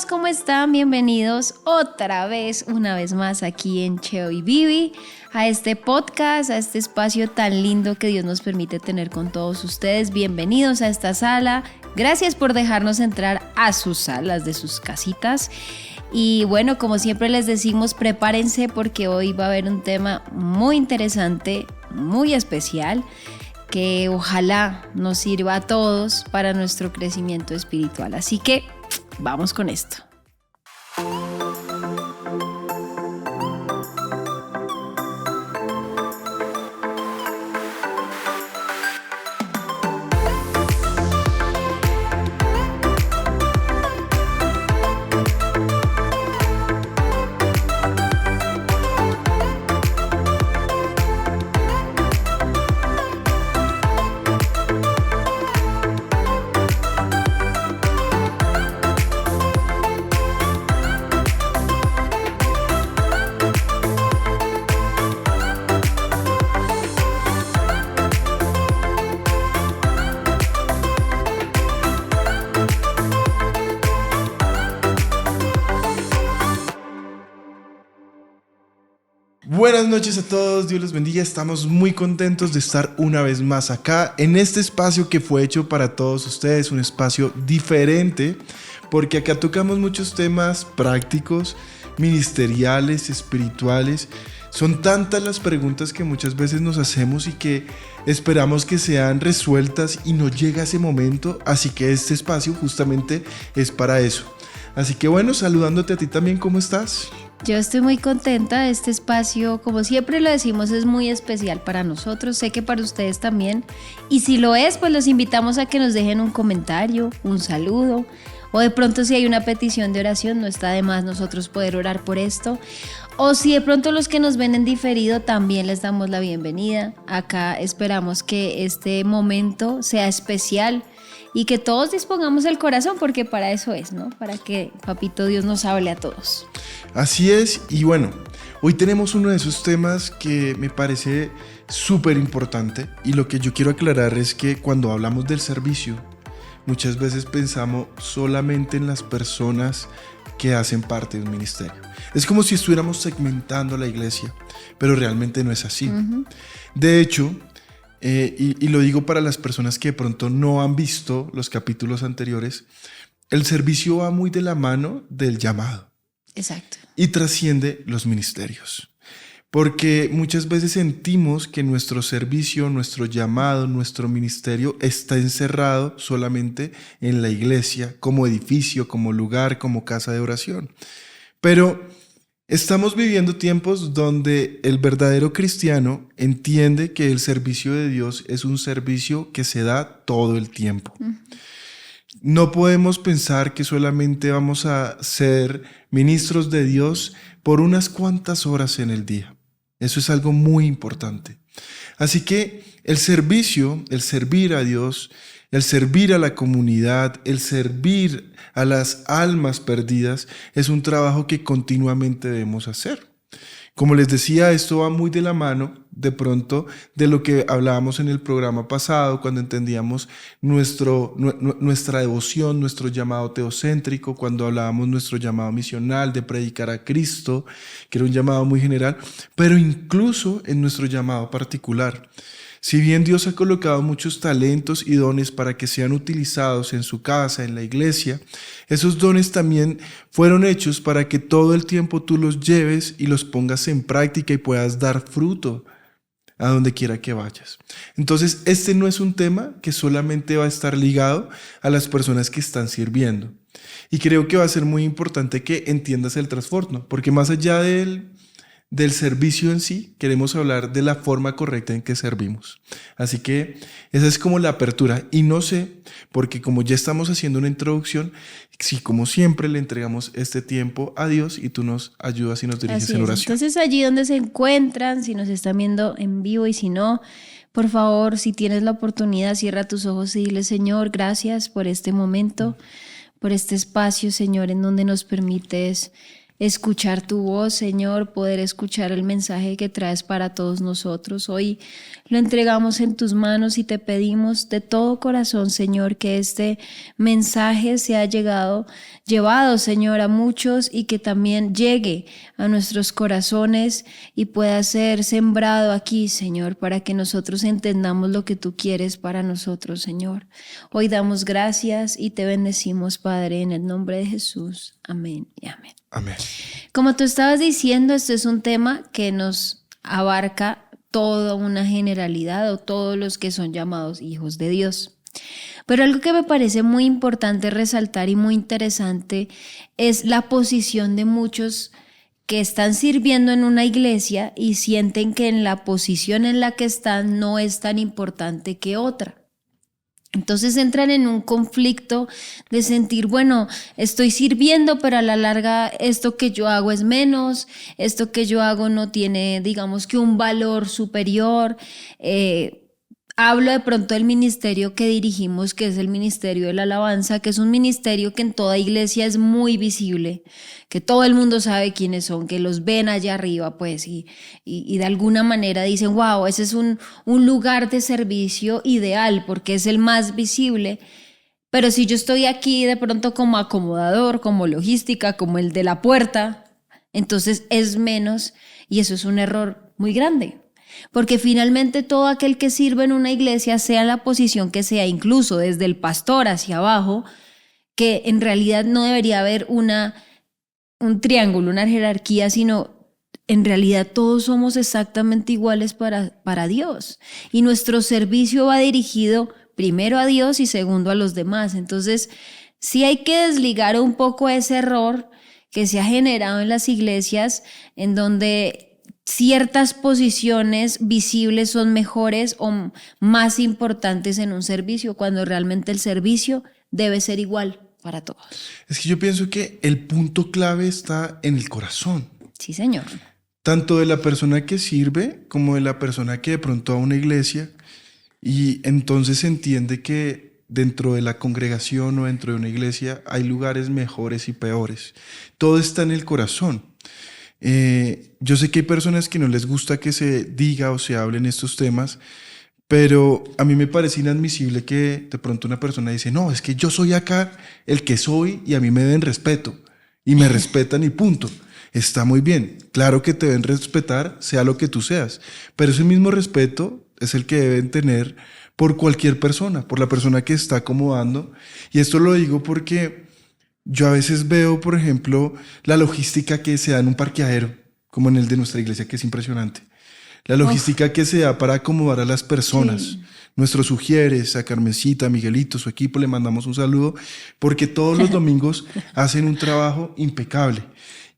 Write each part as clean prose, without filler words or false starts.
todos, ¿cómo están? Bienvenidos otra vez, una vez más aquí en Cheo y Vivi, a este podcast, a este espacio tan lindo que Dios nos permite tener con todos ustedes. Bienvenidos a esta sala. Gracias por dejarnos entrar a sus salas de sus casitas. Y bueno, como siempre les decimos, prepárense porque hoy va a haber un tema muy interesante, muy especial, que ojalá nos sirva a todos para nuestro crecimiento espiritual. Así que vamos con esto. Buenas noches a todos, Dios los bendiga. Estamos muy contentos de estar una vez más acá en este espacio que fue hecho para todos ustedes, un espacio diferente, porque acá tocamos muchos temas prácticos, ministeriales, espirituales. Son tantas las preguntas que muchas veces nos hacemos y que esperamos que sean resueltas y no llega ese momento, así que este espacio justamente es para eso. Así que bueno, saludándote a ti también, ¿cómo estás? Yo estoy muy contenta. Este espacio, como siempre lo decimos, es muy especial para nosotros. Sé que para ustedes también. Y si lo es, pues los invitamos a que nos dejen un comentario, un saludo. O de pronto si hay una petición de oración, no está de más nosotros poder orar por esto. O si de pronto los que nos ven en diferido, también les damos la bienvenida. Acá esperamos que este momento sea especial y que todos dispongamos el corazón, porque para eso es, ¿no? Para que Papito Dios nos hable a todos. Así es, y bueno, hoy tenemos uno de esos temas que me parece súper importante, y lo que yo quiero aclarar es que cuando hablamos del servicio, muchas veces pensamos solamente en las personas que hacen parte de un ministerio. Es como si estuviéramos segmentando la iglesia, pero realmente no es así. De hecho, y lo digo para las personas que de pronto no han visto los capítulos anteriores, el servicio va muy de la mano del llamado. Exacto. Y trasciende los ministerios. Porque muchas veces sentimos que nuestro servicio, nuestro llamado, nuestro ministerio está encerrado solamente en la iglesia, como edificio, como lugar, como casa de oración. Pero estamos viviendo tiempos donde el verdadero cristiano entiende que el servicio de Dios es un servicio que se da todo el tiempo. No podemos pensar que solamente vamos a ser ministros de Dios por unas cuantas horas en el día. Eso es algo muy importante. Así que el servicio, el servir a Dios, el servir a la comunidad, el servir a las almas perdidas es un trabajo que continuamente debemos hacer. Como les decía, esto va muy de la mano, de pronto, de lo que hablábamos en el programa pasado, cuando entendíamos nuestra devoción, nuestro llamado teocéntrico, cuando hablábamos nuestro llamado misional de predicar a Cristo, que era un llamado muy general, pero incluso en nuestro llamado particular. Si bien Dios ha colocado muchos talentos y dones para que sean utilizados en su casa, en la iglesia, esos dones también fueron hechos para que todo el tiempo tú los lleves y los pongas en práctica y puedas dar fruto a donde quiera que vayas. Entonces, este no es un tema que solamente va a estar ligado a las personas que están sirviendo. Y creo que va a ser muy importante que entiendas el trasfondo, porque más allá del servicio en sí, queremos hablar de la forma correcta en que servimos. Así que esa es como la apertura. Y no sé, porque como ya estamos haciendo una introducción, si como siempre le entregamos este tiempo a Dios y tú nos ayudas y nos diriges en oración. Entonces allí donde se encuentran, si nos están viendo en vivo y si no, por favor, si tienes la oportunidad, cierra tus ojos y dile: Señor, gracias por este momento, por este espacio, Señor, en donde nos permites escuchar tu voz, Señor, poder escuchar el mensaje que traes para todos nosotros. Hoy lo entregamos en tus manos y te pedimos de todo corazón, Señor, que este mensaje sea llevado, Señor, a muchos y que también llegue a nuestros corazones y pueda ser sembrado aquí, Señor, para que nosotros entendamos lo que tú quieres para nosotros, Señor. Hoy damos gracias y te bendecimos, Padre, en el nombre de Jesús. Amén y amén. Amén. Como tú estabas diciendo, este es un tema que nos abarca toda una generalidad o todos los que son llamados hijos de Dios. Pero algo que me parece muy importante resaltar y muy interesante es la posición de muchos que están sirviendo en una iglesia y sienten que en la posición en la que están no es tan importante que otra. Entonces entran en un conflicto de sentir, bueno, estoy sirviendo, pero a la larga esto que yo hago es menos, esto que yo hago no tiene, digamos que un valor superior. Hablo de pronto del ministerio que dirigimos, que es el Ministerio de la Alabanza, que es un ministerio que en toda iglesia es muy visible, que todo el mundo sabe quiénes son, que los ven allá arriba, pues, y de alguna manera dicen, wow, ese es un lugar de servicio ideal porque es el más visible. Pero si yo estoy aquí de pronto como acomodador, como logística, como el de la puerta, entonces es menos y eso es un error muy grande. Porque finalmente todo aquel que sirve en una iglesia, sea la posición que sea, incluso desde el pastor hacia abajo, que en realidad no debería haber un triángulo, una jerarquía, sino en realidad todos somos exactamente iguales para Dios. Y nuestro servicio va dirigido primero a Dios y segundo a los demás. Entonces, sí hay que desligar un poco ese error que se ha generado en las iglesias, en donde ciertas posiciones visibles son mejores o más importantes en un servicio, cuando realmente el servicio debe ser igual para todos. Es que yo pienso que el punto clave está en el corazón. Sí, señor. Tanto de la persona que sirve como de la persona que de pronto va a una iglesia y entonces se entiende que dentro de la congregación o dentro de una iglesia hay lugares mejores y peores. Todo está en el corazón. Yo sé que hay personas que no les gusta que se diga o se hablen estos temas, pero a mí me parece inadmisible que de pronto una persona dice, no, es que yo soy acá el que soy y a mí me deben respeto y me respetan y punto. Está muy bien, claro que te deben respetar, sea lo que tú seas, pero ese mismo respeto es el que deben tener por cualquier persona, por la persona que está acomodando. Y esto lo digo porque yo a veces veo, por ejemplo, la logística que se da en un parqueadero, como en el de nuestra iglesia, que es impresionante. La logística que se da para acomodar a las personas. Sí. Nuestros sugieres, a Carmencita, a Miguelito, su equipo, le mandamos un saludo, porque todos los domingos hacen un trabajo impecable.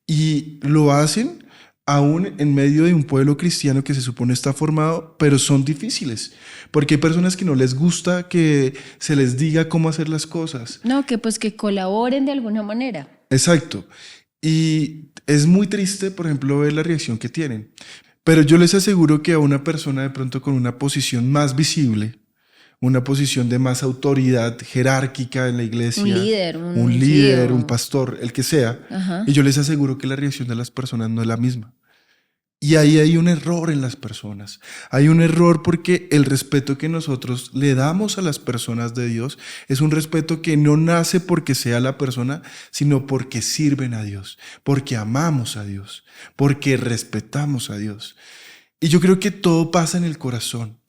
Y lo hacen aún en medio de un pueblo cristiano que se supone está formado, pero son difíciles, porque hay personas que no les gusta que se les diga cómo hacer las cosas. No, que pues que colaboren de alguna manera. Exacto. Y es muy triste, por ejemplo, ver la reacción que tienen. Pero yo les aseguro que a una persona de pronto con una posición más visible, una posición de más autoridad jerárquica en la iglesia, un líder, un pastor, el que sea, ajá, y yo les aseguro que la reacción de las personas no es la misma. Y ahí hay un error en las personas. Hay un error porque el respeto que nosotros le damos a las personas de Dios es un respeto que no nace porque sea la persona, sino porque sirven a Dios, porque amamos a Dios, porque respetamos a Dios. Y yo creo que todo pasa en el corazón.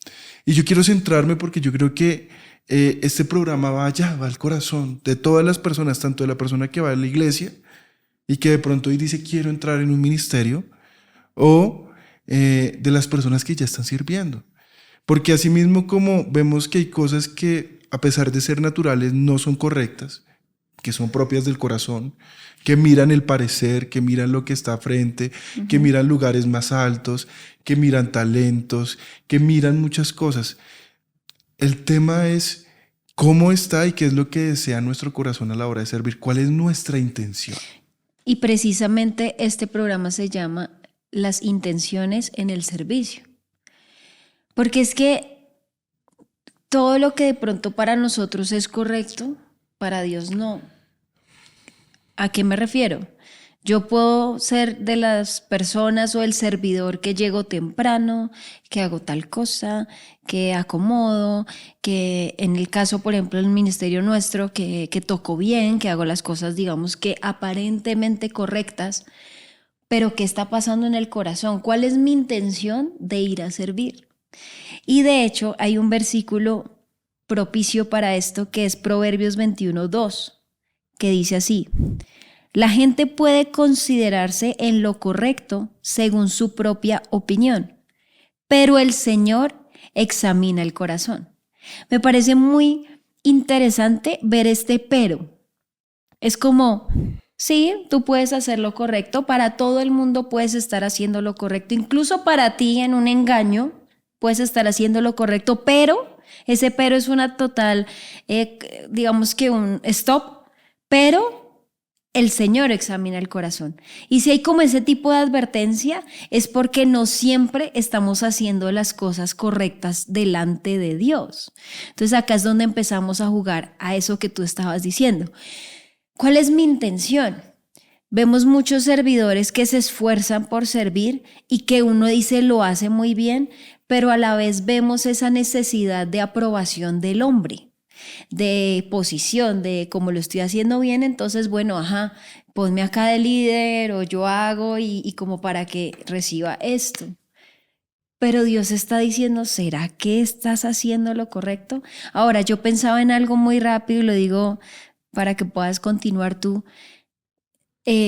Y yo quiero centrarme porque yo creo que este programa va allá, va al corazón de todas las personas, tanto de la persona que va a la iglesia y que de pronto hoy dice quiero entrar en un ministerio, o de las personas que ya están sirviendo. Porque asimismo como vemos que hay cosas que a pesar de ser naturales no son correctas, que son propias del corazón, que miran el parecer, que miran lo que está frente, uh-huh, que miran lugares más altos, que miran talentos, que miran muchas cosas. El tema es cómo está y qué es lo que desea nuestro corazón a la hora de servir, cuál es nuestra intención. Y precisamente este programa se llama Las intenciones en el servicio. Porque es que todo lo que de pronto para nosotros es correcto, para Dios no. ¿A qué me refiero? Yo puedo ser de las personas o el servidor que llego temprano, que hago tal cosa, que acomodo, que en el caso, por ejemplo, del ministerio nuestro, que toco bien, que hago las cosas, digamos, que aparentemente correctas, pero ¿qué está pasando en el corazón? ¿Cuál es mi intención de ir a servir? Y de hecho hay un versículo propicio para esto que es Proverbios 21:2, que dice así: la gente puede considerarse en lo correcto según su propia opinión, pero el Señor examina el corazón. Me parece muy interesante ver este pero. Es como, sí, tú puedes hacer lo correcto, para todo el mundo puedes estar haciendo lo correcto, incluso para ti en un engaño puedes estar haciendo lo correcto, pero ese pero es una total, digamos que un stop, pero el Señor examina el corazón. Y si hay como ese tipo de advertencia, es porque no siempre estamos haciendo las cosas correctas delante de Dios. Entonces acá es donde empezamos a jugar a eso que tú estabas diciendo. ¿Cuál es mi intención? Vemos muchos servidores que se esfuerzan por servir y que uno dice lo hace muy bien, pero a la vez vemos esa necesidad de aprobación del hombre, de posición, de como lo estoy haciendo bien, entonces bueno, ponme acá de líder o yo hago y como para que reciba esto. Pero Dios está diciendo, ¿será que estás haciendo lo correcto? Ahora, yo pensaba en algo muy rápido y lo digo para que puedas continuar tú.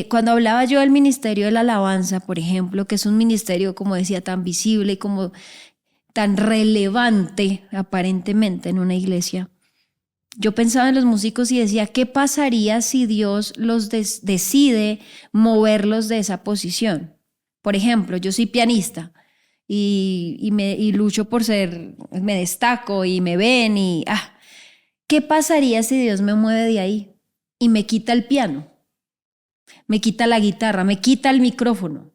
Cuando hablaba yo del ministerio de la alabanza, por ejemplo, que es un ministerio, como decía, tan visible y como tan relevante aparentemente en una iglesia, yo pensaba en los músicos y decía, ¿qué pasaría si Dios los decide moverlos de esa posición? Por ejemplo, yo soy pianista y lucho por ser, me destaco y me ven ¿qué pasaría si Dios me mueve de ahí y me quita el piano, me quita la guitarra, me quita el micrófono?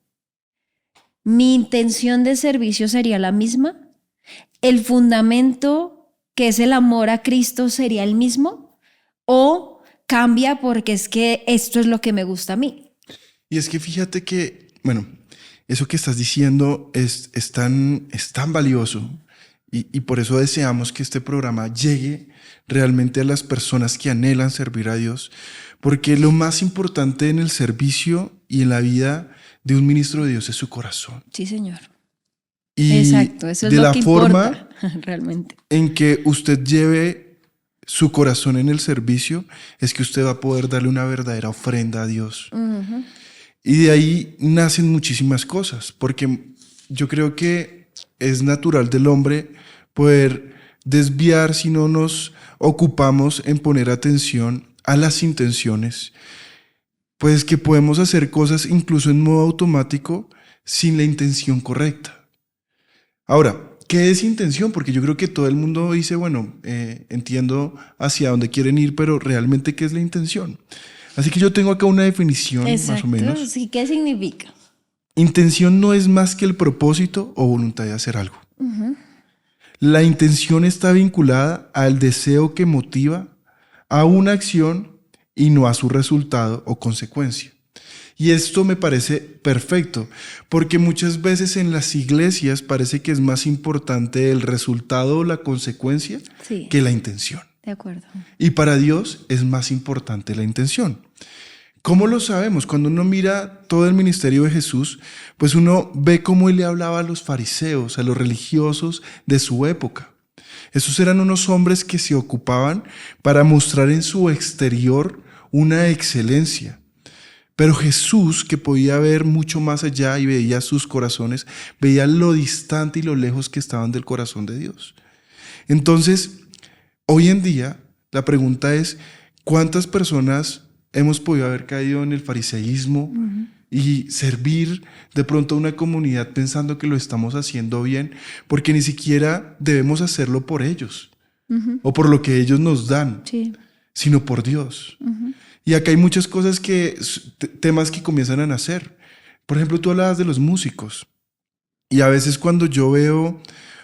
¿Mi intención de servicio sería la misma? ¿El fundamento, que es el amor a Cristo, sería el mismo? ¿O cambia porque es que esto es lo que me gusta a mí? Y es que fíjate que, bueno, eso que estás diciendo es tan valioso y por eso deseamos que este programa llegue realmente a las personas que anhelan servir a Dios, porque lo más importante en el servicio y en la vida de un ministro de Dios es su corazón. Sí, Señor. Y exacto, eso es de lo la que forma importa realmente. en que usted lleve su corazón en el servicio, es que usted va a poder darle una verdadera ofrenda a Dios. Uh-huh. Y de ahí nacen muchísimas cosas, porque yo creo que es natural del hombre poder desviar si no nos ocupamos en poner atención a las intenciones, pues que podemos hacer cosas incluso en modo automático sin la intención correcta. Ahora, ¿qué es intención? Porque yo creo que todo el mundo dice, bueno, entiendo hacia dónde quieren ir, pero realmente, ¿qué es la intención? Así que yo tengo acá una definición. Exacto, más o menos. Sí, ¿qué significa? Intención no es más que el propósito o voluntad de hacer algo. Uh-huh. La intención está vinculada al deseo que motiva a una acción y no a su resultado o consecuencia. Y esto me parece perfecto, porque muchas veces en las iglesias parece que es más importante el resultado o la consecuencia Sí, que la intención. de acuerdo. Y para Dios es más importante la intención. ¿Cómo lo sabemos? Cuando uno mira todo el ministerio de Jesús, pues uno ve cómo él le hablaba a los fariseos, a los religiosos de su época. Esos eran unos hombres que se ocupaban para mostrar en su exterior una excelencia. Pero Jesús, que podía ver mucho más allá y veía sus corazones, veía lo distante y lo lejos que estaban del corazón de Dios. Entonces, hoy en día, la pregunta es, ¿cuántas personas hemos podido haber caído en el fariseísmo y servir de pronto a una comunidad pensando que lo estamos haciendo bien, porque ni siquiera debemos hacerlo por ellos o por lo que ellos nos dan, Sí. sino por Dios? Y acá hay muchas cosas temas que comienzan a nacer. Por ejemplo, tú hablabas de los músicos. Y a veces cuando yo veo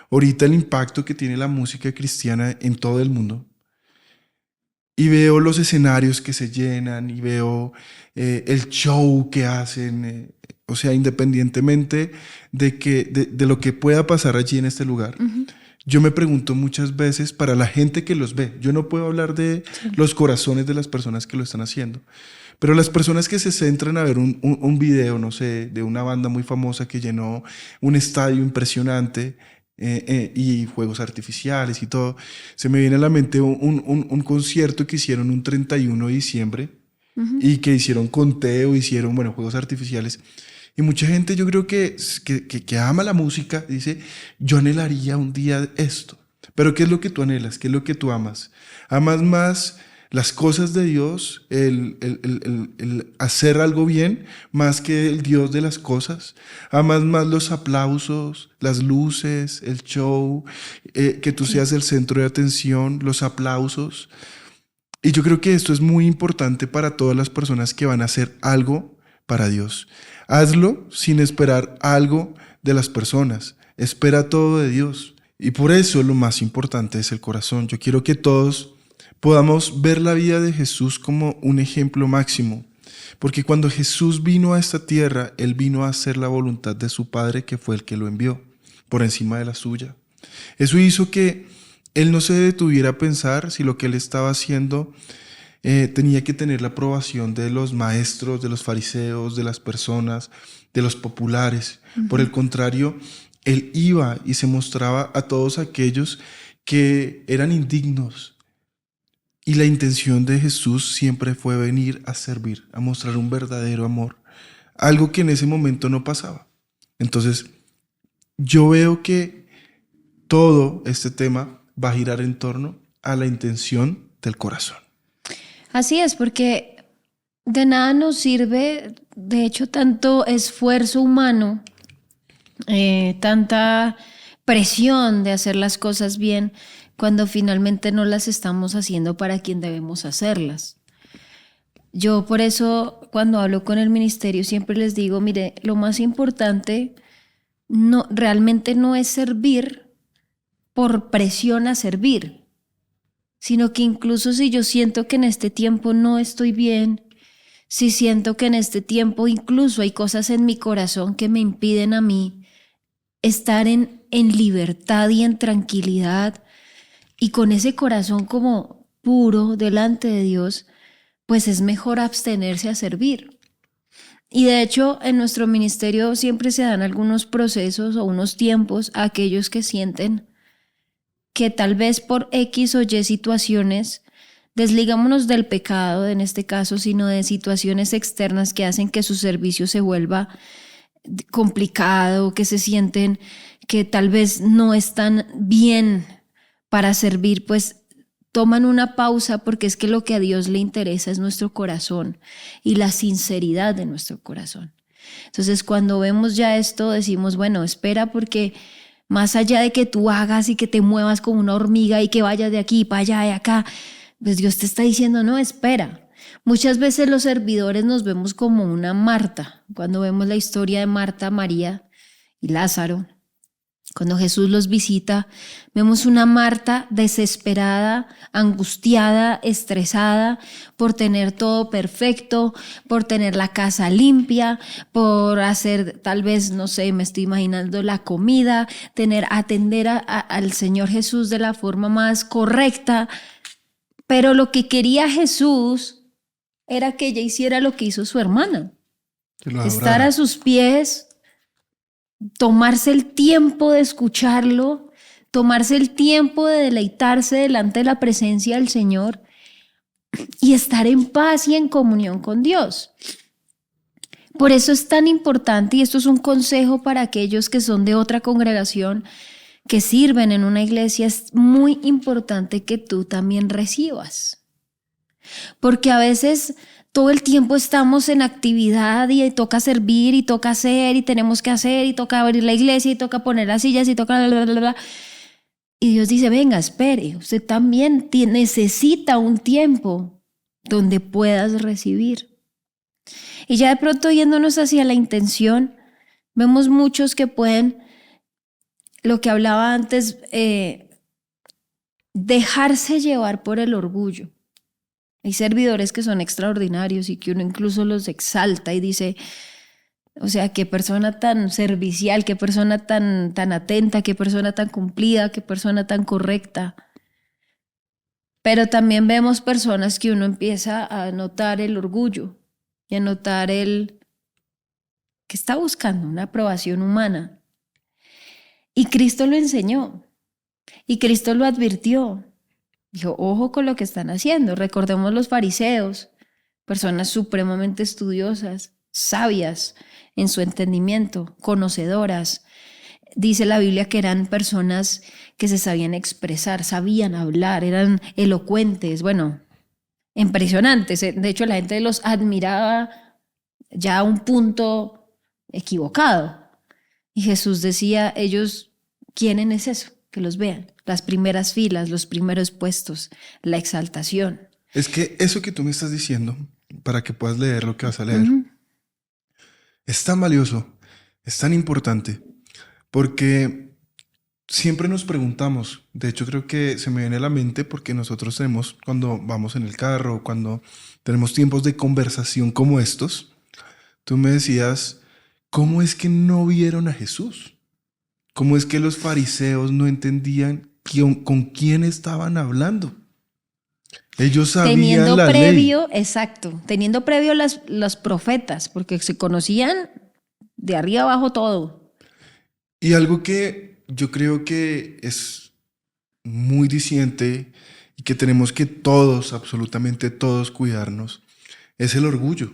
ahorita el impacto que tiene la música cristiana en todo el mundo, y veo los escenarios que se llenan y veo el show que hacen, o sea, independientemente de lo que pueda pasar allí en este lugar. Yo me pregunto muchas veces para la gente que los ve, yo no puedo hablar de los corazones de las personas que lo están haciendo, pero las personas que se centran a ver un video, no sé, de una banda muy famosa que llenó un estadio impresionante, y fuegos artificiales y todo, se me viene a la mente un concierto que hicieron un 31 de diciembre y que hicieron conteo, hicieron, bueno, fuegos artificiales. Y mucha gente, yo creo que ama la música, dice, yo anhelaría un día esto. Pero ¿qué es lo que tú anhelas? ¿Qué es lo que tú amas? ¿Amas más las cosas de Dios, el hacer algo bien, más que el Dios de las cosas? ¿Amas más los aplausos, las luces, el show, que tú seas el centro de atención, los aplausos? Y yo creo que esto es muy importante para todas las personas que van a hacer algo para Dios. Hazlo sin esperar algo de las personas. Espera todo de Dios. Y por eso lo más importante es el corazón. Yo quiero que todos podamos ver la vida de Jesús como un ejemplo máximo. Porque cuando Jesús vino a esta tierra, Él vino a hacer la voluntad de su Padre, que fue el que lo envió, por encima de la suya. Eso hizo que Él no se detuviera a pensar si lo que Él estaba haciendo tenía que tener la aprobación de los maestros, de los fariseos, de las personas, de los populares. Por el contrario, Él iba y se mostraba a todos aquellos que eran indignos. Y la intención de Jesús siempre fue venir a servir, a mostrar un verdadero amor, algo que en ese momento no pasaba. Entonces, yo veo que todo este tema va a girar en torno a la intención del corazón. Así es, porque de nada nos sirve, de hecho, tanto esfuerzo humano, tanta presión de hacer las cosas bien, cuando finalmente no las estamos haciendo para quien debemos hacerlas. Yo por eso cuando hablo con el ministerio siempre les digo, mire, lo más importante realmente no es servir por presión a servir, sino que incluso si yo siento que en este tiempo no estoy bien, si siento que en este tiempo incluso hay cosas en mi corazón que me impiden a mí estar en libertad y en tranquilidad, y con ese corazón como puro delante de Dios, pues es mejor abstenerse a servir. Y de hecho, en nuestro ministerio siempre se dan algunos procesos o unos tiempos a aquellos que sienten que tal vez por X o Y situaciones, desligámonos del pecado en este caso, sino de situaciones externas que hacen que su servicio se vuelva complicado, que se sienten que tal vez no están bien para servir, pues toman una pausa, porque es que lo que a Dios le interesa es nuestro corazón y la sinceridad de nuestro corazón. Entonces, cuando vemos ya esto, decimos, bueno, espera, porque más allá de que tú hagas y que te muevas como una hormiga y que vayas de aquí para allá y acá, pues Dios te está diciendo, no, espera. Muchas veces los servidores nos vemos como una Marta. Cuando vemos la historia de Marta, María y Lázaro, cuando Jesús los visita, vemos una Marta desesperada, angustiada, estresada por tener todo perfecto, por tener la casa limpia, por hacer tal vez, no sé, me estoy imaginando la comida, atender al Señor Jesús de la forma más correcta. Pero lo que quería Jesús era que ella hiciera lo que hizo su hermana, estar a sus pies, tomarse el tiempo de escucharlo, tomarse el tiempo de deleitarse delante de la presencia del Señor y estar en paz y en comunión con Dios. Por eso es tan importante, y esto es un consejo para aquellos que son de otra congregación, que sirven en una iglesia, es muy importante que tú también recibas. Porque a veces todo el tiempo estamos en actividad y toca servir y toca hacer y tenemos que hacer y toca abrir la iglesia y toca poner las sillas y toca bla, bla, bla, bla. Y Dios dice, venga, espere, usted también necesita un tiempo donde puedas recibir. Y ya de pronto yéndonos hacia la intención, vemos muchos que pueden, lo que hablaba antes, dejarse llevar por el orgullo. Hay servidores que son extraordinarios y que uno incluso los exalta y dice, o sea, qué persona tan servicial, qué persona tan atenta, qué persona tan cumplida, qué persona tan correcta. Pero también vemos personas que uno empieza a notar el orgullo y a notar el que está buscando una aprobación humana. Y Cristo lo enseñó y Cristo lo advirtió. Dijo, ojo con lo que están haciendo. Recordemos los fariseos, personas supremamente estudiosas, sabias en su entendimiento, conocedoras. Dice la Biblia que eran personas que se sabían expresar, sabían hablar, eran elocuentes, bueno, impresionantes. De hecho, la gente los admiraba ya a un punto equivocado. Y Jesús decía, ellos, ¿quién es eso? Que los vean. Las primeras filas, los primeros puestos, la exaltación. Es que eso que tú me estás diciendo, para que puedas leer lo que vas a leer, es tan valioso, es tan importante, porque siempre nos preguntamos, de hecho creo que se me viene a la mente porque nosotros tenemos, cuando vamos en el carro, cuando tenemos tiempos de conversación como estos, tú me decías, ¿cómo es que no vieron a Jesús? ¿Cómo es que los fariseos no entendían con quién estaban hablando? Ellos sabían la ley. Exacto, teniendo previo los profetas, porque se conocían de arriba abajo todo. Y algo que yo creo que es muy diciente y que tenemos que todos, absolutamente todos, cuidarnos, es el orgullo.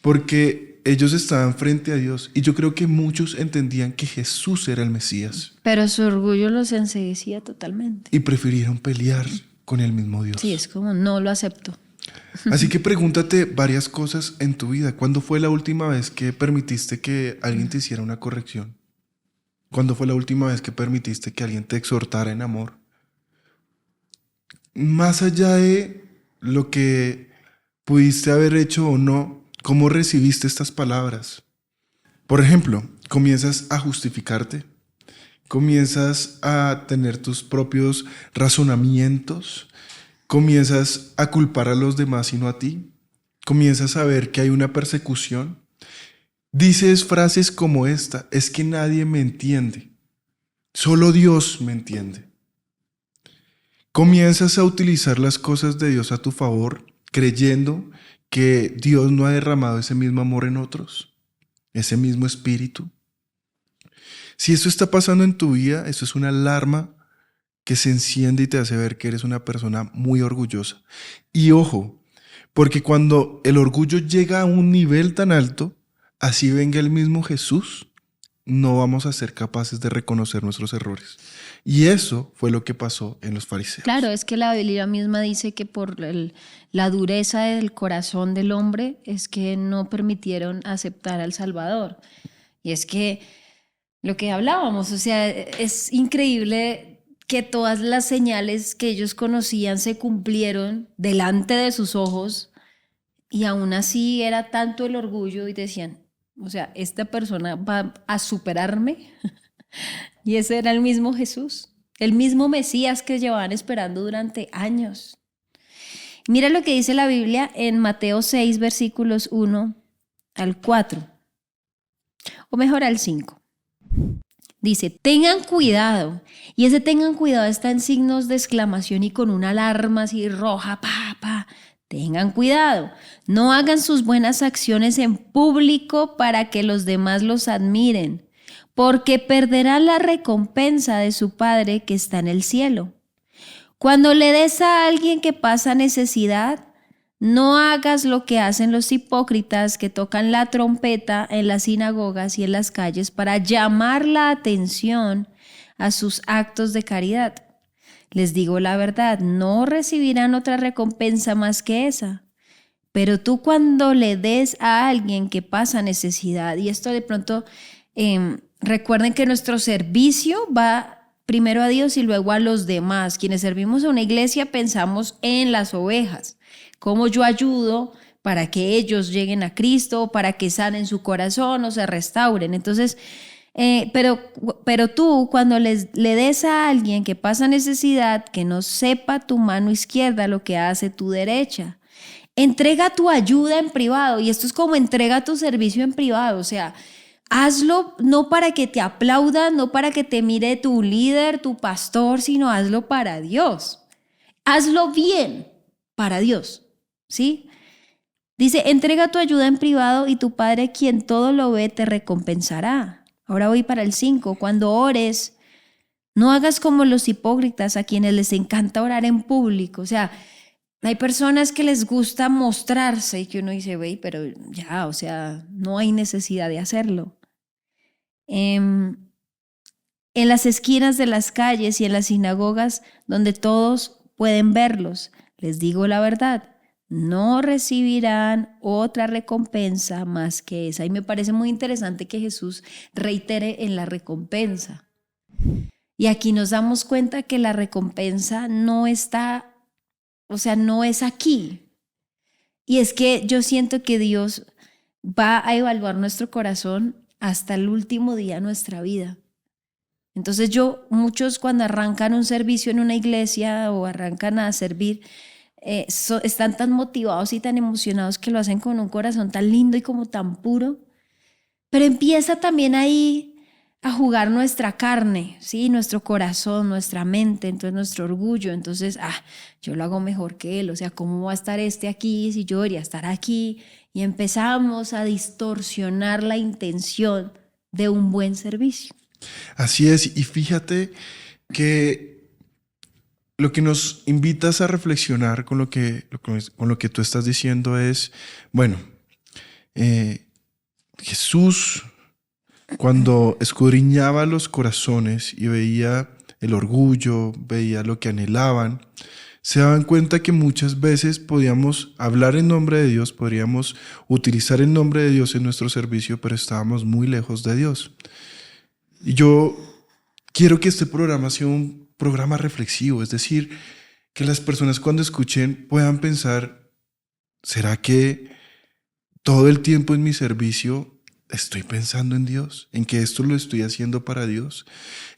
Porque ellos estaban frente a Dios y yo creo que muchos entendían que Jesús era el Mesías. Pero su orgullo los enseguecía totalmente. Y prefirieron pelear con el mismo Dios. Sí, es como, no lo acepto. Así que pregúntate varias cosas en tu vida. ¿Cuándo fue la última vez que permitiste que alguien te hiciera una corrección? ¿Cuándo fue la última vez que permitiste que alguien te exhortara en amor? Más allá de lo que pudiste haber hecho o no, ¿cómo recibiste estas palabras? Por ejemplo, comienzas a justificarte, comienzas a tener tus propios razonamientos, comienzas a culpar a los demás y no a ti, comienzas a ver que hay una persecución. Dices frases como esta, es que nadie me entiende, solo Dios me entiende. Comienzas a utilizar las cosas de Dios a tu favor, creyendo que Dios no ha derramado ese mismo amor en otros, ese mismo espíritu. Si esto está pasando en tu vida, esto es una alarma que se enciende y te hace ver que eres una persona muy orgullosa. Y ojo, porque cuando el orgullo llega a un nivel tan alto, así venga el mismo Jesús, no vamos a ser capaces de reconocer nuestros errores. Y eso fue lo que pasó en los fariseos. Claro, es que la Biblia misma dice que por la dureza del corazón del hombre es que no permitieron aceptar al Salvador. Y es que lo que hablábamos, o sea, es increíble que todas las señales que ellos conocían se cumplieron delante de sus ojos y aún así era tanto el orgullo y decían, o sea, esta persona va a superarme. Y ese era el mismo Jesús, el mismo Mesías que llevaban esperando durante años. Mira lo que dice la Biblia en Mateo 6, versículos 1 al 4, o mejor al 5. Dice, tengan cuidado, y ese tengan cuidado está en signos de exclamación y con una alarma así roja, pa. Tengan cuidado, no hagan sus buenas acciones en público para que los demás los admiren, porque perderán la recompensa de su Padre que está en el cielo. Cuando le des a alguien que pasa necesidad, no hagas lo que hacen los hipócritas que tocan la trompeta en las sinagogas y en las calles para llamar la atención a sus actos de caridad. Les digo la verdad, no recibirán otra recompensa más que esa. Pero tú cuando le des a alguien que pasa necesidad, y esto de pronto, recuerden que nuestro servicio va primero a Dios y luego a los demás. Quienes servimos a una iglesia pensamos en las ovejas, cómo yo ayudo para que ellos lleguen a Cristo, para que sanen su corazón o se restauren. Entonces, Pero tú, cuando le des a alguien que pasa necesidad, que no sepa tu mano izquierda lo que hace tu derecha. Entrega tu ayuda en privado, y esto es como entrega tu servicio en privado, o sea, hazlo no para que te aplaudan, no para que te mire tu líder, tu pastor, sino hazlo para Dios. Hazlo bien para Dios, ¿sí? Dice, entrega tu ayuda en privado y tu Padre, quien todo lo ve, te recompensará. Ahora voy para el 5. Cuando ores, no hagas como los hipócritas a quienes les encanta orar en público. O sea, hay personas que les gusta mostrarse y que uno dice, güey, pero ya, o sea, no hay necesidad de hacerlo. En las esquinas de las calles y en las sinagogas donde todos pueden verlos, les digo la verdad, no recibirán otra recompensa más que esa. Y me parece muy interesante que Jesús reitere en la recompensa. Y aquí nos damos cuenta que la recompensa no está, o sea, no es aquí. Y es que yo siento que Dios va a evaluar nuestro corazón hasta el último día de nuestra vida. Entonces muchos cuando arrancan un servicio en una iglesia o arrancan a servir, están tan motivados y tan emocionados que lo hacen con un corazón tan lindo y como tan puro. Pero empieza también ahí a jugar nuestra carne, ¿sí? Nuestro corazón, nuestra mente, entonces nuestro orgullo. Entonces, yo lo hago mejor que él. O sea, ¿cómo va a estar este aquí si yo debería estar aquí? Y empezamos a distorsionar la intención de un buen servicio. Así es, y fíjate que lo que nos invitas a reflexionar con lo que tú estás diciendo es, bueno, Jesús, cuando escudriñaba los corazones y veía el orgullo, veía lo que anhelaban, se daban cuenta que muchas veces podíamos hablar en nombre de Dios, podríamos utilizar el nombre de Dios en nuestro servicio, pero estábamos muy lejos de Dios. Y yo quiero que este programa sea un programa reflexivo, es decir, que las personas cuando escuchen puedan pensar, ¿será que todo el tiempo en mi servicio estoy pensando en Dios? ¿En que esto lo estoy haciendo para Dios?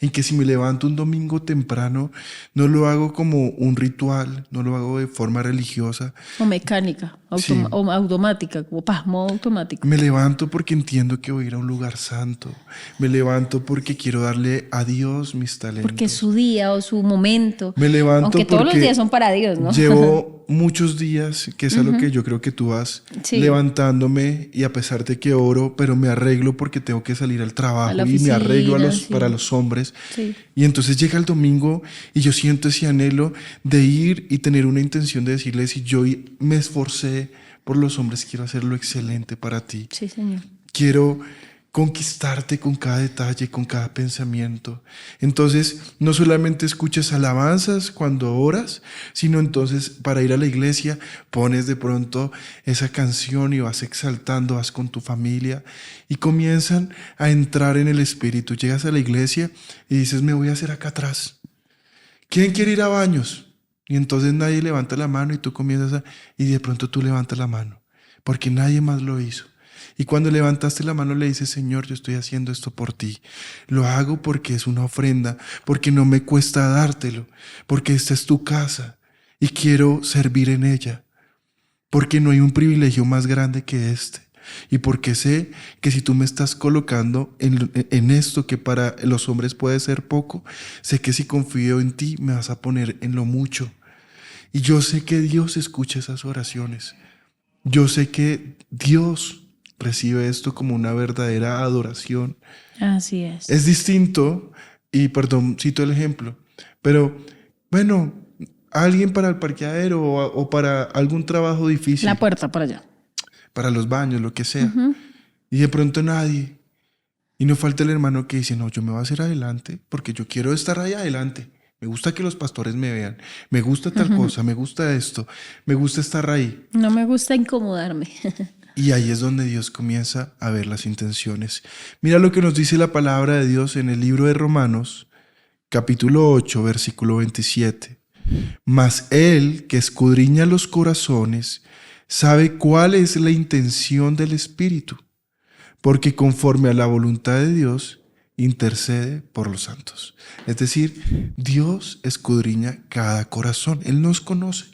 ¿En que si me levanto un domingo temprano no lo hago como un ritual, no lo hago de forma religiosa? O mecánica, o automática, como modo automático. Me levanto porque entiendo que voy a ir a un lugar santo. Me levanto porque quiero darle a Dios mis talentos. Porque es su día o su momento. Me levanto aunque todos los días son para Dios, ¿no? Llevo muchos días, que es a lo que yo creo que tú vas, levantándome, y a pesar de que oro, pero me arreglo porque tengo que salir al trabajo y me arreglo para los hombres. Sí. Y entonces llega el domingo y yo siento ese anhelo de ir y tener una intención de decirle, si yo me esforcé por los hombres, quiero hacerlo excelente para ti. Sí, Señor. Quiero conquistarte con cada detalle, con cada pensamiento. Entonces, no solamente escuchas alabanzas cuando oras, sino entonces para ir a la iglesia pones de pronto esa canción y vas exaltando, vas con tu familia y comienzan a entrar en el espíritu. Llegas a la iglesia y dices, me voy a hacer acá atrás. ¿Quién quiere ir a baños? Y entonces nadie levanta la mano y tú comienzas y de pronto tú levantas la mano, porque nadie más lo hizo. Y cuando levantaste la mano le dices, Señor, yo estoy haciendo esto por ti. Lo hago porque es una ofrenda, porque no me cuesta dártelo, porque esta es tu casa y quiero servir en ella, porque no hay un privilegio más grande que este. Y porque sé que si tú me estás colocando en esto que para los hombres puede ser poco, sé que si confío en ti me vas a poner en lo mucho. Y yo sé que Dios escucha esas oraciones. Yo sé que Dios recibe esto como una verdadera adoración. Así es. Es distinto, y perdón, cito el ejemplo, pero bueno, alguien para el parqueadero o para algún trabajo difícil. La puerta para allá. Para los baños, lo que sea. Y de pronto nadie. Y no falta el hermano que dice, no, yo me voy a hacer adelante porque yo quiero estar ahí adelante. Me gusta que los pastores me vean. Me gusta tal cosa, me gusta esto. Me gusta estar ahí. No me gusta incomodarme. Y ahí es donde Dios comienza a ver las intenciones. Mira lo que nos dice la palabra de Dios en el libro de Romanos, capítulo 8, versículo 27. Mas Él, que escudriña los corazones, sabe cuál es la intención del Espíritu, porque conforme a la voluntad de Dios, intercede por los santos. Es decir, Dios escudriña cada corazón. Él nos conoce.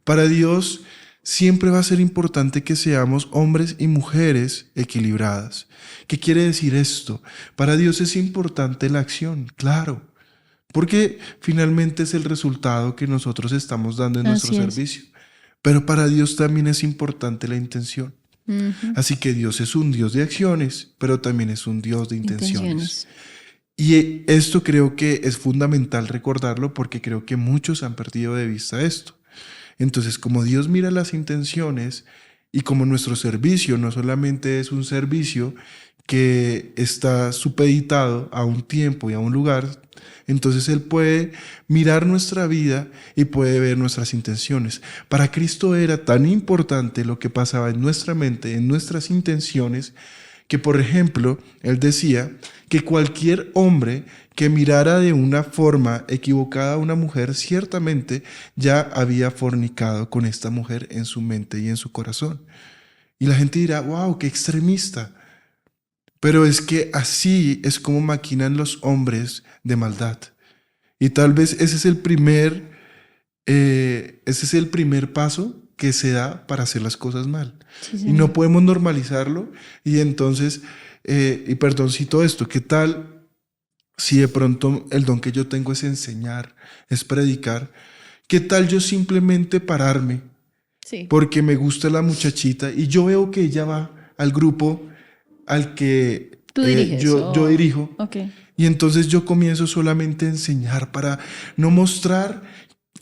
Para Dios siempre va a ser importante que seamos hombres y mujeres equilibradas. ¿Qué quiere decir esto? Para Dios es importante la acción, claro, porque finalmente es el resultado que nosotros estamos dando en nuestro servicio. Pero para Dios también es importante la intención. Así que Dios es un Dios de acciones, pero también es un Dios de intenciones. Y esto creo que es fundamental recordarlo porque creo que muchos han perdido de vista esto. Entonces, como Dios mira las intenciones y como nuestro servicio no solamente es un servicio que está supeditado a un tiempo y a un lugar, entonces Él puede mirar nuestra vida y puede ver nuestras intenciones. Para Cristo era tan importante lo que pasaba en nuestra mente, en nuestras intenciones, que por ejemplo, Él decía que cualquier hombre que mirara de una forma equivocada a una mujer, ciertamente ya había fornicado con esta mujer en su mente y en su corazón. Y la gente dirá, wow, qué extremista. Pero es que así es como maquinan los hombres de maldad. Y tal vez ese es el primer paso que se da para hacer las cosas mal. Sí, y no podemos normalizarlo. Y entonces, y perdoncito esto, ¿qué tal si de pronto el don que yo tengo es enseñar, es predicar? ¿Qué tal yo simplemente pararme? Sí. Porque me gusta la muchachita y yo veo que ella va al grupo al que yo dirijo. Okay. Y entonces yo comienzo solamente a enseñar para no mostrar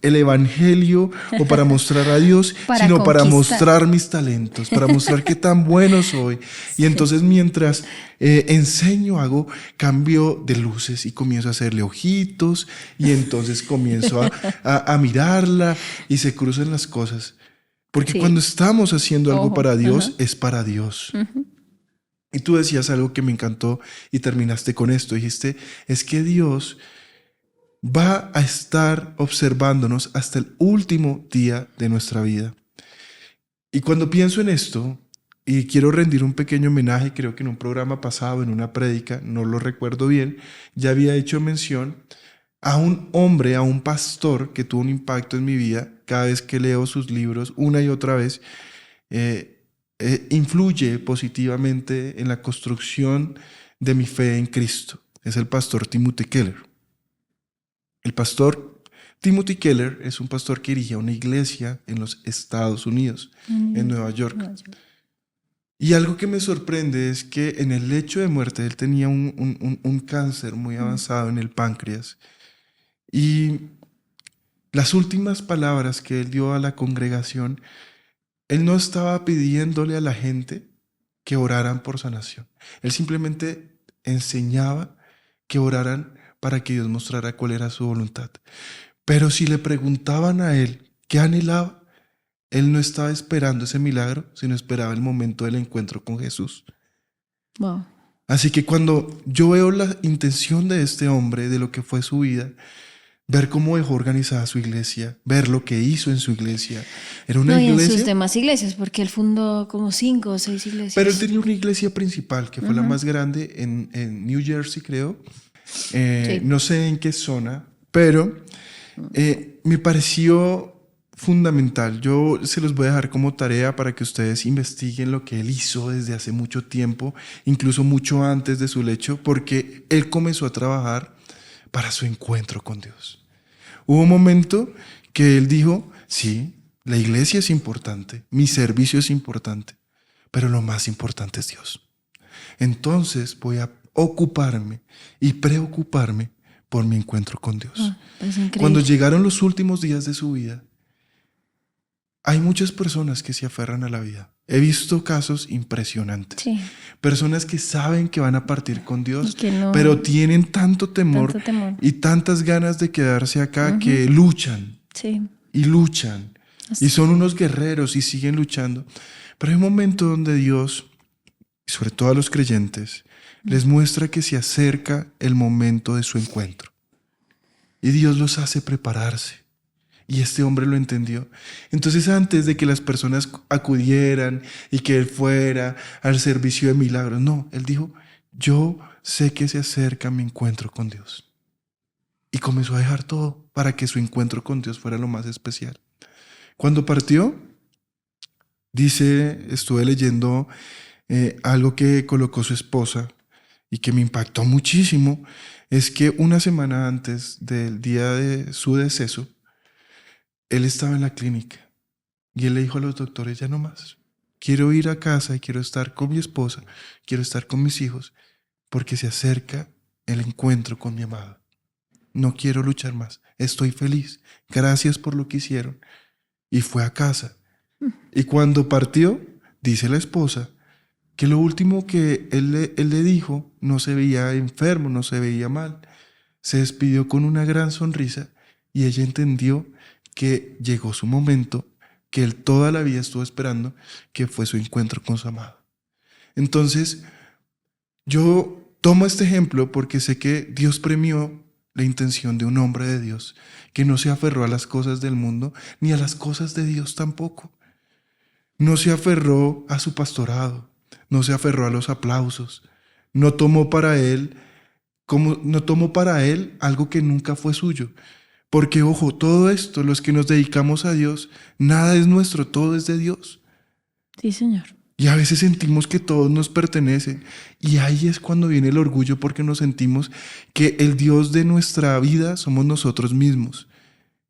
el evangelio o para mostrar a Dios, sino para mostrar mis talentos, para mostrar qué tan bueno soy. Sí. Y entonces mientras enseño, hago cambio de luces y comienzo a hacerle ojitos y entonces comienzo a mirarla y se cruzan las cosas. Porque cuando estamos haciendo algo para Dios, es para Dios. Y tú decías algo que me encantó y terminaste con esto. Dijiste, es que Dios va a estar observándonos hasta el último día de nuestra vida. Y cuando pienso en esto, y quiero rendir un pequeño homenaje, creo que en un programa pasado, en una prédica, no lo recuerdo bien, ya había hecho mención a un hombre, a un pastor que tuvo un impacto en mi vida. Cada vez que leo sus libros, una y otra vez, influye positivamente en la construcción de mi fe en Cristo. Es el pastor Timothy Keller. El pastor Timothy Keller es un pastor que dirigía una iglesia en los Estados Unidos, en Nueva York. Y algo que me sorprende es que en el lecho de muerte él tenía un cáncer muy avanzado en el páncreas. Y las últimas palabras que él dio a la congregación, él no estaba pidiéndole a la gente que oraran por sanación. Él simplemente enseñaba que oraran para que Dios mostrara cuál era su voluntad. Pero si le preguntaban a él qué anhelaba, él no estaba esperando ese milagro, sino esperaba el momento del encuentro con Jesús. Wow. Así que cuando yo veo la intención de este hombre, de lo que fue su vida, ver cómo dejó organizada su iglesia, ver lo que hizo en su iglesia. Era una iglesia. Y en sus demás iglesias, porque él fundó como 5 o 6 iglesias. Pero él tenía una iglesia principal, que fue la más grande en New Jersey, creo. Sí. No sé en qué zona, pero me pareció fundamental. Yo se los voy a dejar como tarea para que ustedes investiguen lo que él hizo desde hace mucho tiempo, incluso mucho antes de su lecho, porque él comenzó a trabajar para su encuentro con Dios. Hubo un momento que él dijo, sí, la iglesia es importante, mi servicio es importante, pero lo más importante es Dios. Entonces voy a ocuparme y preocuparme por mi encuentro con Dios. Cuando llegaron los últimos días de su vida, hay muchas personas que se aferran a la vida. He visto casos impresionantes. Sí. Personas que saben que van a partir con Dios, no, pero tienen tanto temor y tantas ganas de quedarse acá que luchan. Sí. Y luchan. Así. Y son unos guerreros y siguen luchando. Pero hay un momento donde Dios, y sobre todo a los creyentes, les muestra que se acerca el momento de su encuentro. Y Dios los hace prepararse. Y este hombre lo entendió. Entonces, antes de que las personas acudieran y que él fuera al servicio de milagros, no, él dijo, yo sé que se acerca mi encuentro con Dios. Y comenzó a dejar todo para que su encuentro con Dios fuera lo más especial. Cuando partió, dice, estuve leyendo algo que colocó su esposa y que me impactó muchísimo, es que una semana antes del día de su deceso, él estaba en la clínica y él le dijo a los doctores, ya no más, quiero ir a casa y quiero estar con mi esposa, quiero estar con mis hijos, porque se acerca el encuentro con mi amado. No quiero luchar más, estoy feliz, gracias por lo que hicieron. Y fue a casa. Y cuando partió, dice la esposa, que lo último que él le dijo, no se veía enfermo, no se veía mal. Se despidió con una gran sonrisa y ella entendió que llegó su momento, que él toda la vida estuvo esperando, que fue su encuentro con su amado. Entonces, yo tomo este ejemplo porque sé que Dios premió la intención de un hombre de Dios, que no se aferró a las cosas del mundo, ni a las cosas de Dios tampoco. No se aferró a su pastorado, no se aferró a los aplausos, no tomó para él algo que nunca fue suyo. Porque, ojo, todo esto, los que nos dedicamos a Dios, nada es nuestro, todo es de Dios. Sí, Señor. Y a veces sentimos que todo nos pertenece. Y ahí es cuando viene el orgullo, porque nos sentimos que el Dios de nuestra vida somos nosotros mismos.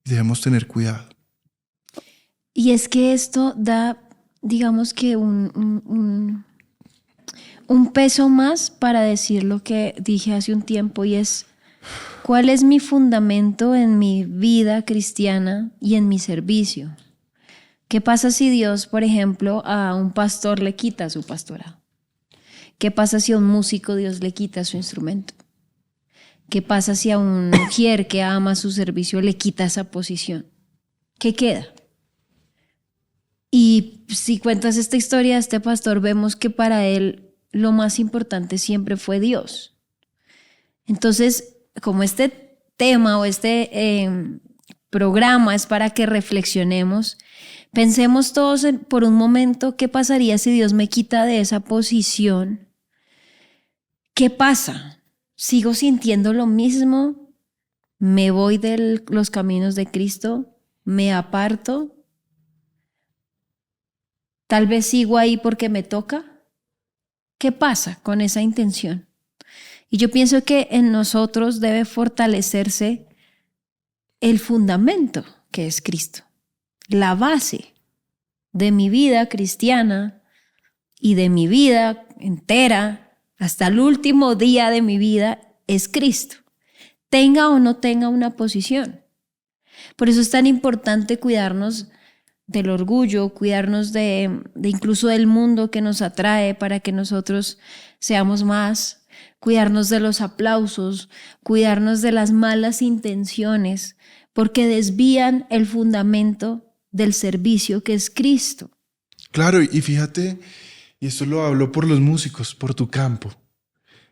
Y debemos tener cuidado. Y es que esto da, digamos que un peso más para decir lo que dije hace un tiempo, y es, ¿cuál es mi fundamento en mi vida cristiana y en mi servicio? ¿Qué pasa si Dios, por ejemplo, a un pastor le quita su pastorado? ¿Qué pasa si a un músico Dios le quita su instrumento? ¿Qué pasa si a un mujer que ama su servicio le quita esa posición? ¿Qué queda? Y si cuentas esta historia de este pastor, vemos que para él lo más importante siempre fue Dios. Entonces, como este tema o este programa es para que reflexionemos, pensemos todos por un momento qué pasaría si Dios me quita de esa posición. ¿Qué pasa? ¿Sigo sintiendo lo mismo? ¿Me voy de los caminos de Cristo? ¿Me aparto? ¿Tal vez sigo ahí porque me toca? ¿Qué pasa con esa intención? Y yo pienso que en nosotros debe fortalecerse el fundamento que es Cristo, la base de mi vida cristiana y de mi vida entera hasta el último día de mi vida es Cristo, tenga o no tenga una posición. Por eso es tan importante cuidarnos del orgullo, cuidarnos de incluso del mundo que nos atrae para que nosotros seamos más, cuidarnos de los aplausos, cuidarnos de las malas intenciones, porque desvían el fundamento del servicio que es Cristo. Claro, y fíjate, y esto lo hablo por los músicos, por tu campo.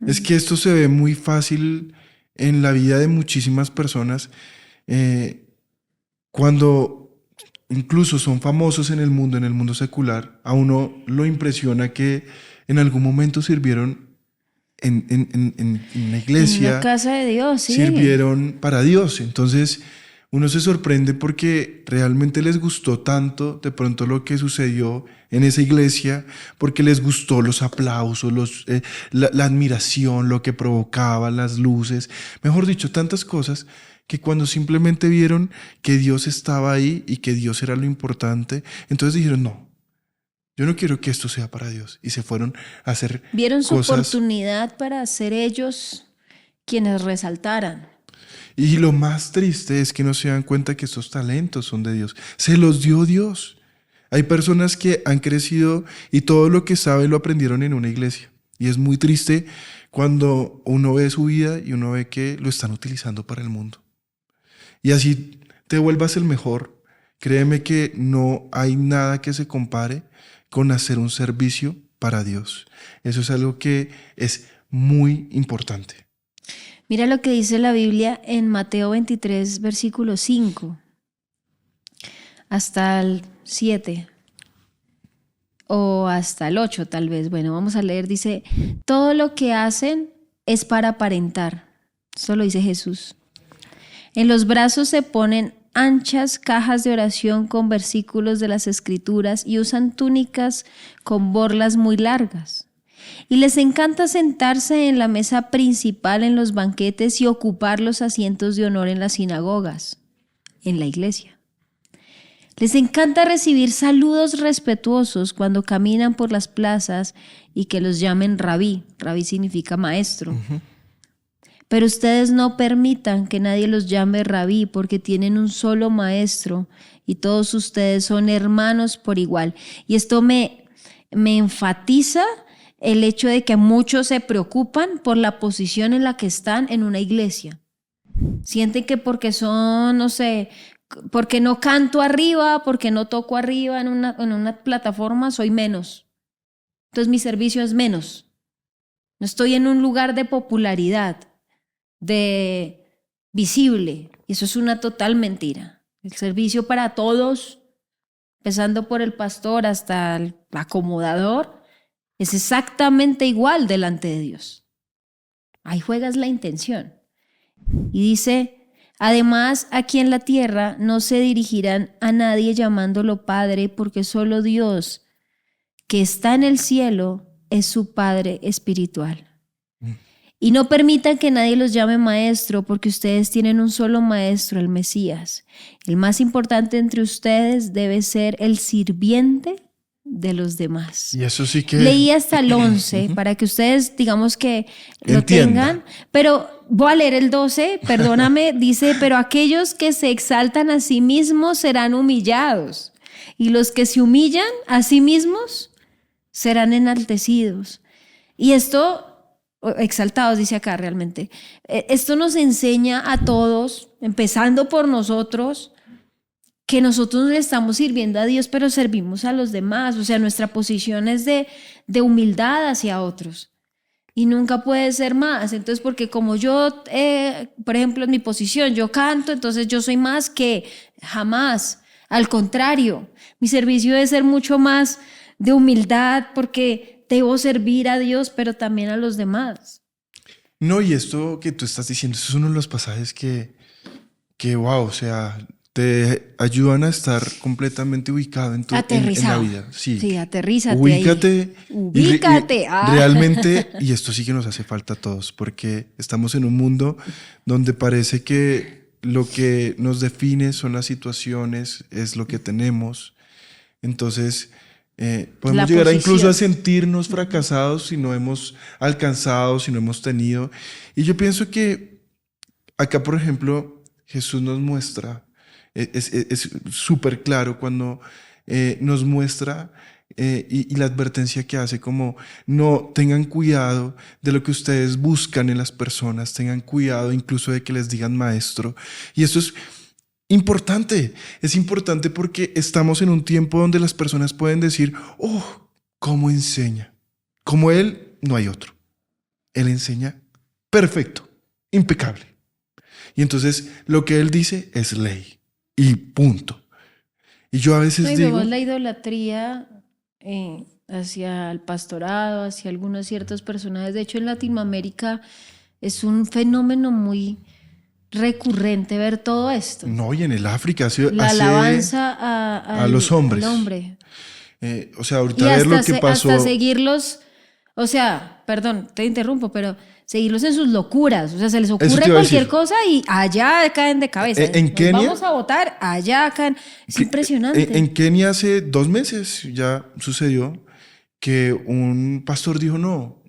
Es que esto se ve muy fácil en la vida de muchísimas personas cuando incluso son famosos en el mundo secular. A uno lo impresiona que en algún momento sirvieron en la iglesia. En la casa de Dios, sí. Sirvieron para Dios. Entonces uno se sorprende porque realmente les gustó tanto de pronto lo que sucedió en esa iglesia, porque les gustó los aplausos, la admiración, lo que provocaba, las luces, mejor dicho, tantas cosas, que cuando simplemente vieron que Dios estaba ahí y que Dios era lo importante, entonces dijeron, no, yo no quiero que esto sea para Dios. Y se fueron a hacer Vieron su cosas. oportunidad para ser ellos quienes resaltaran. Y lo más triste es que no se dan cuenta que estos talentos son de Dios. Se los dio Dios. Hay personas que han crecido y todo lo que saben lo aprendieron en una iglesia. Y es muy triste cuando uno ve su vida y uno ve que lo están utilizando para el mundo. Y así te vuelvas el mejor. Créeme que no hay nada que se compare con hacer un servicio para Dios. Eso es algo que es muy importante. Mira lo que dice la Biblia en Mateo 23, versículo 5 hasta el 7. o hasta el 8 tal vez. Bueno, vamos a leer, dice, todo lo que hacen es para aparentar. Esto lo dice Jesús. En los brazos se ponen anchas cajas de oración con versículos de las Escrituras y usan túnicas con borlas muy largas. Y les encanta sentarse en la mesa principal en los banquetes y ocupar los asientos de honor en las sinagogas, en la iglesia. Les encanta recibir saludos respetuosos cuando caminan por las plazas y que los llamen rabí. Rabí significa maestro. Pero ustedes no permitan que nadie los llame rabí porque tienen un solo maestro y todos ustedes son hermanos por igual. Y esto me enfatiza el hecho de que muchos se preocupan por la posición en la que están en una iglesia. Sienten que porque son, no sé, porque no canto arriba, porque no toco arriba en una plataforma, soy menos. Entonces mi servicio es menos. No estoy en un lugar de popularidad, de visible. Y eso es una total mentira. El servicio para todos, empezando por el pastor hasta el acomodador, es exactamente igual delante de Dios. Ahí juegas la intención. Y dice, además, aquí en la tierra no se dirigirán a nadie llamándolo Padre, porque solo Dios, que está en el cielo, es su Padre espiritual. Y no permitan que nadie los llame maestro, porque ustedes tienen un solo maestro, el Mesías. El más importante entre ustedes debe ser el sirviente de los demás. Y eso sí que... Leí hasta el 11 para que ustedes, digamos que lo tengan, pero voy a leer el 12, perdóname, dice, pero aquellos que se exaltan a sí mismos serán humillados, y los que se humillan a sí mismos serán enaltecidos. Y esto, exaltados dice acá realmente, esto nos enseña a todos, empezando por nosotros, que nosotros le estamos sirviendo a Dios, pero servimos a los demás. O sea, nuestra posición es de humildad hacia otros. Y nunca puede ser más. Entonces, porque como yo, por ejemplo, en mi posición, yo canto, entonces yo soy más que jamás. Al contrario, mi servicio debe ser mucho más de humildad, porque debo servir a Dios, pero también a los demás. No, y esto que tú estás diciendo, eso es uno de los pasajes que wow, o sea, te ayudan a estar completamente ubicado en la vida. Sí, aterrízate. Ubícate. Ubícate. Realmente, y esto sí que nos hace falta a todos, porque estamos en un mundo donde parece que lo que nos define son las situaciones, es lo que tenemos. Entonces, podemos llegar incluso a sentirnos fracasados si no hemos alcanzado, si no hemos tenido. Y yo pienso que acá, por ejemplo, Jesús nos muestra, es súper claro cuando nos muestra y la advertencia que hace como no tengan cuidado de lo que ustedes buscan en las personas, tengan cuidado incluso de que les digan maestro. Y eso es importante porque estamos en un tiempo donde las personas pueden decir, oh, ¿cómo enseña? Como él, no hay otro. Él enseña perfecto, impecable. Y entonces lo que él dice es ley y punto. Y yo a veces digo... Vemos la idolatría hacia el pastorado, hacia algunos ciertos personajes. De hecho, en Latinoamérica es un fenómeno muy recurrente ver todo esto. No, y en el África la alabanza a los hombres. Al hombre. O sea, ahorita ver lo que pasó. Hasta seguirlos, o sea, perdón, te interrumpo, pero seguirlos en sus locuras. O sea, se les ocurre cualquier cosa y allá caen de cabeza. En Kenia, vamos a votar, allá caen. Es impresionante. En Kenia hace 2 meses ya sucedió que un pastor dijo, no,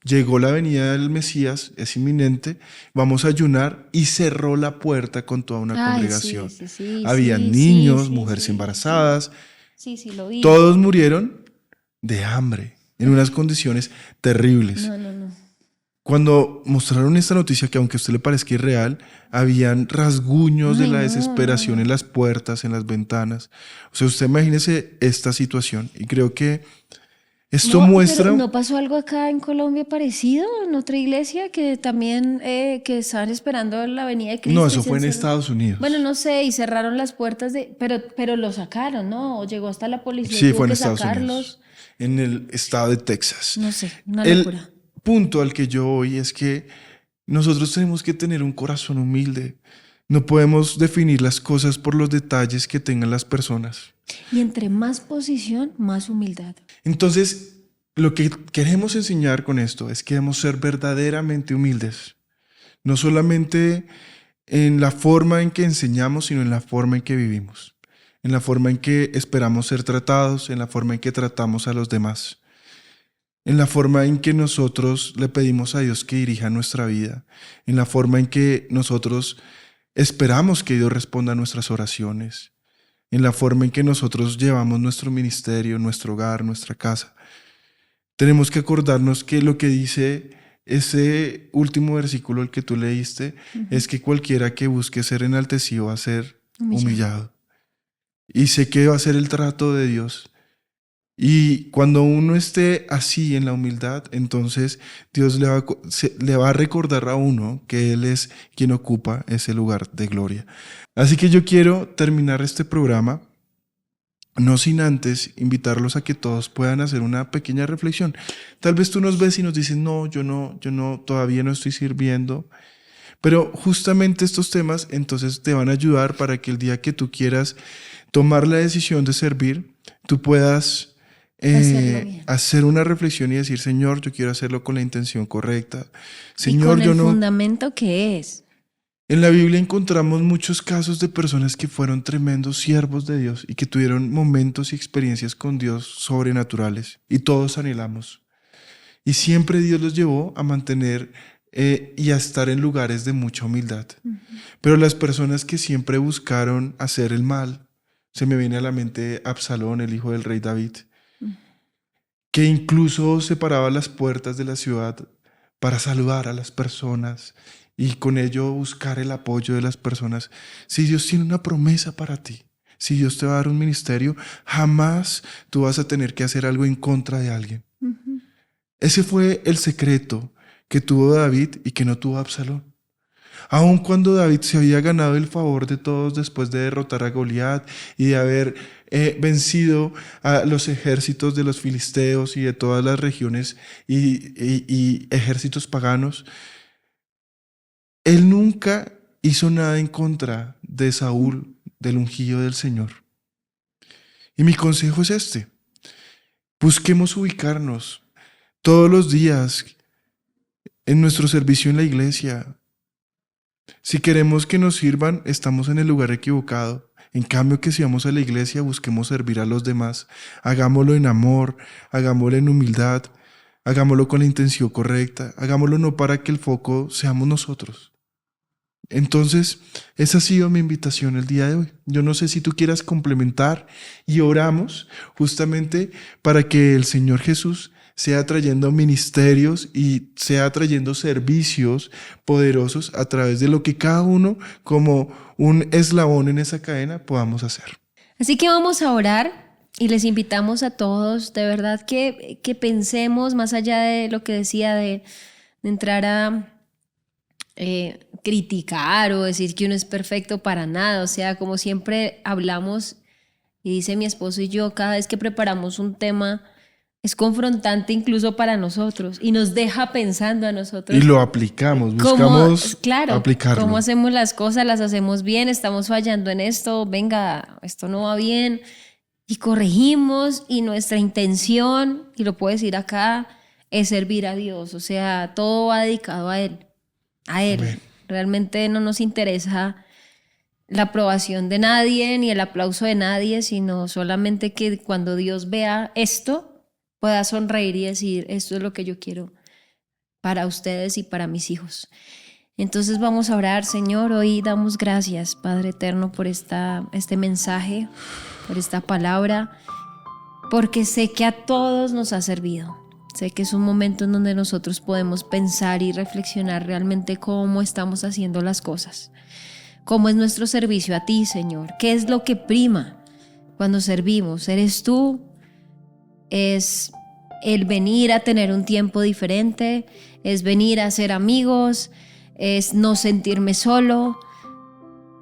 llegó la venida del Mesías, es inminente, vamos a ayunar, y cerró la puerta con toda una congregación. Había niños, mujeres embarazadas. Sí, lo vi. Todos murieron de hambre, en unas condiciones terribles. No. Cuando mostraron esta noticia, que aunque a usted le parezca irreal, habían rasguños de la desesperación en las puertas, en las ventanas. O sea, usted imagínese esta situación, y creo que Esto No, muestra... pero ¿no pasó algo acá en Colombia parecido, en otra iglesia, que también que estaban esperando la venida de No, Cristo y eso se fue en encerró? Estados Bueno, Unidos. no sé, y cerraron las puertas pero lo sacaron, ¿no? O llegó hasta la policía y Sí, tuvo fue en que Estados Unidos, sacarlos. en el estado de Texas. No sé, una locura. El punto al que yo voy es que nosotros tenemos que tener un corazón humilde. No podemos definir las cosas por los detalles que tengan las personas. Y entre más posición, más humildad. Entonces, lo que queremos enseñar con esto es que debemos ser verdaderamente humildes. No solamente en la forma en que enseñamos, sino en la forma en que vivimos. En la forma en que esperamos ser tratados, en la forma en que tratamos a los demás. En la forma en que nosotros le pedimos a Dios que dirija nuestra vida, en la forma en que nosotros esperamos que Dios responda a nuestras oraciones, en la forma en que nosotros llevamos nuestro ministerio, nuestro hogar, nuestra casa. Tenemos que acordarnos que lo que dice ese último versículo, el que tú leíste, es que cualquiera que busque ser enaltecido va a ser humillado. Y sé que va a ser el trato de Dios. Y cuando uno esté así en la humildad, entonces Dios le va a recordar a uno que Él es quien ocupa ese lugar de gloria. Así que yo quiero terminar este programa, no sin antes invitarlos a que todos puedan hacer una pequeña reflexión. Tal vez tú nos ves y nos dices, no, yo no, todavía no estoy sirviendo. Pero justamente estos temas entonces te van a ayudar para que el día que tú quieras tomar la decisión de servir, tú puedas Hacerlo bien. hacer una reflexión y decir, Señor, yo quiero hacerlo con la intención correcta. Y Señor, con yo el no... fundamento que es. En la Biblia encontramos muchos casos de personas que fueron tremendos siervos de Dios y que tuvieron momentos y experiencias con Dios sobrenaturales. Y todos anhelamos. Y siempre Dios los llevó a mantener y a estar en lugares de mucha humildad. Pero las personas que siempre buscaron hacer el mal, se me viene a la mente Absalón, el hijo del rey David, que incluso separaba las puertas de la ciudad para saludar a las personas y con ello buscar el apoyo de las personas. Si Dios tiene una promesa para ti, si Dios te va a dar un ministerio, jamás tú vas a tener que hacer algo en contra de alguien. Ese fue el secreto que tuvo David y que no tuvo Absalón. Aun cuando David se había ganado el favor de todos después de derrotar a Goliat y de haber vencido a los ejércitos de los filisteos y de todas las regiones y ejércitos paganos, él nunca hizo nada en contra de Saúl, del ungido del Señor. Y mi consejo es este: busquemos ubicarnos todos los días en nuestro servicio en la iglesia. Si queremos que nos sirvan, estamos en el lugar equivocado. En cambio, que si vamos a la iglesia, busquemos servir a los demás. Hagámoslo en amor, hagámoslo en humildad, hagámoslo con la intención correcta, hagámoslo no para que el foco seamos nosotros. Entonces, esa ha sido mi invitación el día de hoy. Yo no sé si tú quieras complementar y oramos justamente para que el Señor Jesús sea trayendo ministerios y sea trayendo servicios poderosos a través de lo que cada uno, como un eslabón en esa cadena, podamos hacer. Así que vamos a orar y les invitamos a todos, de verdad, que pensemos más allá de lo que decía de entrar a criticar o decir que uno es perfecto para nada. O sea, como siempre hablamos y dice mi esposo y yo, cada vez que preparamos un tema es confrontante incluso para nosotros y nos deja pensando a nosotros. Y lo aplicamos, buscamos aplicarlo. Cómo hacemos las cosas, las hacemos bien, estamos fallando en esto, venga, esto no va bien. Y corregimos y nuestra intención, y lo puedo decir acá, es servir a Dios. O sea, todo va dedicado a Él. A Él. Amén. Realmente no nos interesa la aprobación de nadie ni el aplauso de nadie, sino solamente que cuando Dios vea esto, pueda sonreír y decir, esto es lo que yo quiero para ustedes y para mis hijos. Entonces vamos a orar. Señor, hoy damos gracias, Padre eterno, por este mensaje, por esta palabra, porque sé que a todos nos ha servido. Sé que es un momento en donde nosotros podemos pensar y reflexionar realmente cómo estamos haciendo las cosas, cómo es nuestro servicio a ti, Señor, qué es lo que prima cuando servimos. ¿Eres tú? ¿Es el venir a tener un tiempo diferente, es venir a ser amigos, es no sentirme solo,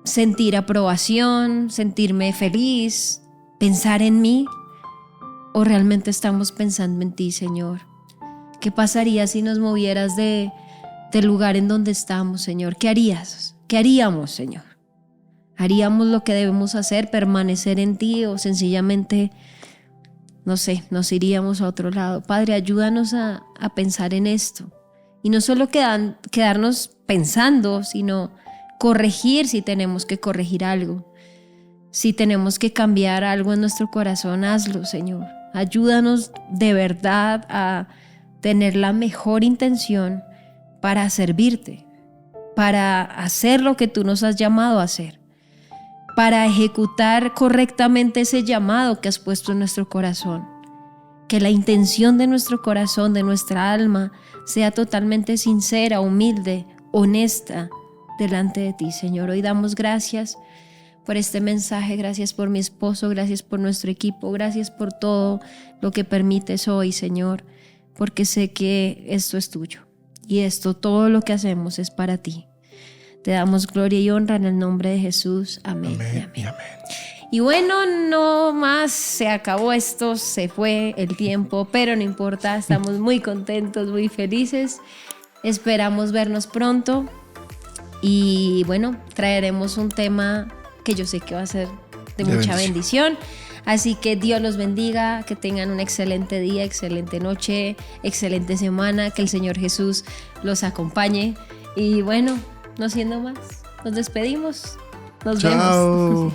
sentir aprobación, sentirme feliz, pensar en mí, o realmente estamos pensando en ti, Señor. ¿Qué pasaría si nos movieras del lugar en donde estamos, Señor? ¿Qué harías? ¿Qué haríamos, Señor? ¿Haríamos lo que debemos hacer, permanecer en ti, o sencillamente, no sé, nos iríamos a otro lado? Padre, ayúdanos a pensar en esto. Y no solo quedarnos pensando, sino corregir si tenemos que corregir algo. Si tenemos que cambiar algo en nuestro corazón, hazlo, Señor. Ayúdanos de verdad a tener la mejor intención para servirte, para hacer lo que tú nos has llamado a hacer, para ejecutar correctamente ese llamado que has puesto en nuestro corazón. Que la intención de nuestro corazón, de nuestra alma, sea totalmente sincera, humilde, honesta delante de ti, Señor. Hoy damos gracias por este mensaje, gracias por mi esposo, gracias por nuestro equipo, gracias por todo lo que permites hoy, Señor, porque sé que esto es tuyo y todo lo que hacemos es para ti. Te damos gloria y honra en el nombre de Jesús. Amén. Amén y amén. Y bueno, no más, se acabó esto, se fue el tiempo, pero no importa, estamos muy contentos, muy felices. Esperamos vernos pronto y bueno, traeremos un tema que yo sé que va a ser de mucha bendición. Así que Dios los bendiga, que tengan un excelente día, excelente noche, excelente semana, que el Señor Jesús los acompañe. Y bueno, no siendo más, nos despedimos. Nos vemos.